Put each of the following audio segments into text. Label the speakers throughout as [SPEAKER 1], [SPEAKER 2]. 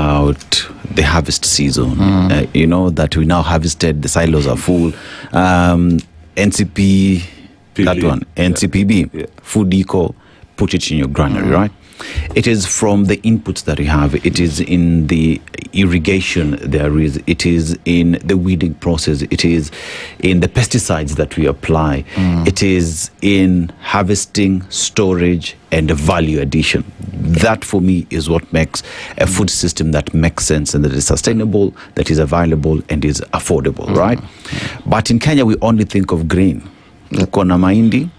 [SPEAKER 1] about the harvest season. You know that we now harvested, the silos are full. NCP, that one, NCPB, food eco, put it in your granary, right? It is from the inputs that we have. It is in the irrigation there is. It is in the weeding process. It is in the pesticides that we apply. It is in harvesting, storage, and the value addition. That for me is what makes a food system that makes sense and that is sustainable, that is available, and is affordable, right? But in Kenya, we only think of grain. Kona mahindi,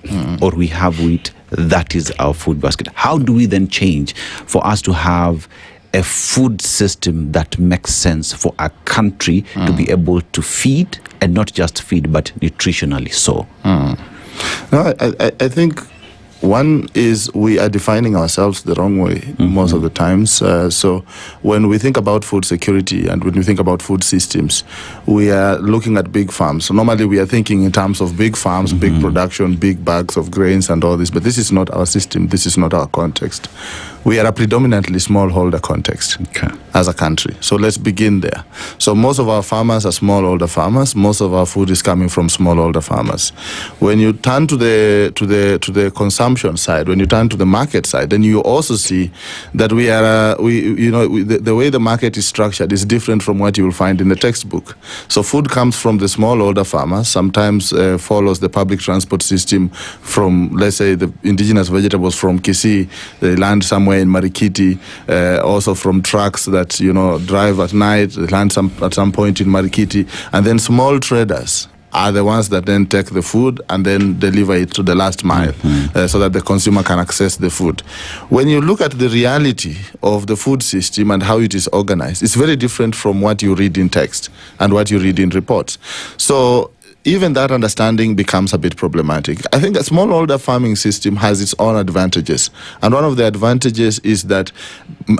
[SPEAKER 1] or we have wheat. That is our food basket. How do we then change for us to have a food system that makes sense for a country to be able to feed, and not just feed, but nutritionally so?
[SPEAKER 2] No, I think one is we are defining ourselves the wrong way most of the times. So when we think about food security and when we think about food systems, we are looking at big farms. So normally we are thinking in terms of big farms, big production, big bags of grains and all this. But this is not our system. This is not our context. We are a predominantly smallholder context as a country. So let's begin there. So most of our farmers are smallholder farmers. Most of our food is coming from smallholder farmers. When you turn to the consumption side, when you turn to the market side, then you also see that we are the way the market is structured is different from what you will find in the textbook. So food comes from the smallholder farmers. Sometimes follows the public transport system from, let's say, the indigenous vegetables from Kisii. They land somewhere in Marikiti, also from trucks that drive at night, they land at some point in Marikiti, and then small traders are the ones that then take the food and then deliver it to the last mile so that the consumer can access the food. When you look at the reality of the food system and how it is organized, it's very different from what you read in text and what you read in reports. So even that understanding becomes a bit problematic. I think a smallholder farming system has its own advantages. And one of the advantages is that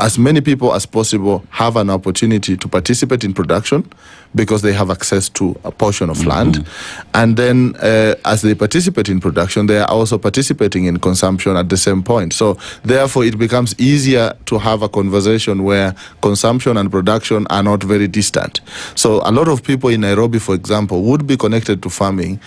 [SPEAKER 2] as many people as possible have an opportunity to participate in production because they have access to a portion of land. And then as they participate in production, they are also participating in consumption at the same point. So therefore, it becomes easier to have a conversation where consumption and production are not very distant. So a lot of people in Nairobi, for example, would be connected to farming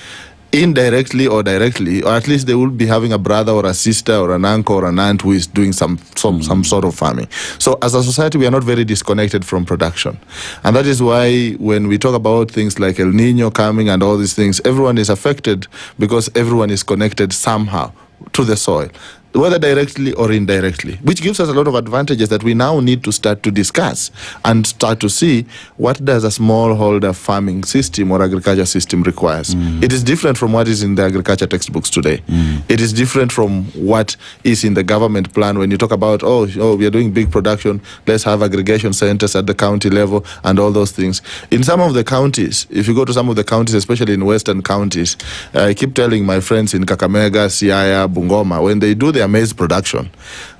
[SPEAKER 2] indirectly or directly, or at least they will be having a brother or a sister or an uncle or an aunt who is doing some sort of farming. So as a society, we are not very disconnected from production. And that is why when we talk about things like El Nino coming and all these things, everyone is affected because everyone is connected somehow to the soil, whether directly or indirectly, which gives us a lot of advantages that we now need to start to discuss and start to see what does a smallholder farming system or agriculture system requires. It is different from what is in the agriculture textbooks today. It is different from what is in the government plan when you talk about, we are doing big production, let's have aggregation centers at the county level and all those things. In some of the counties, if you go to some of the counties, especially in western counties, I keep telling my friends in Kakamega, Siaya, Bungoma, when they do their maize production,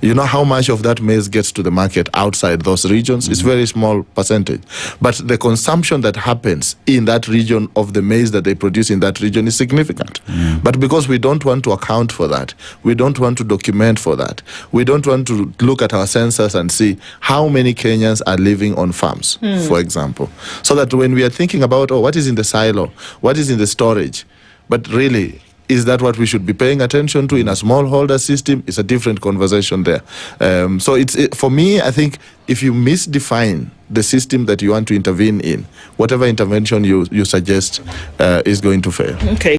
[SPEAKER 2] you know how much of that maize gets to the market outside those regions? It's very small percentage. But the consumption that happens in that region of the maize that they produce in that region is significant. But because we don't want to account for that, we don't want to document for that, we don't want to look at our census and see how many Kenyans are living on farms, for example. So that when we are thinking about, what is in the silo, what is in the storage, but really, is that what we should be paying attention to in a smallholder system? It's a different conversation there. So for me, I think if you misdefine the system that you want to intervene in, whatever intervention you suggest is going to fail.
[SPEAKER 3] Okay.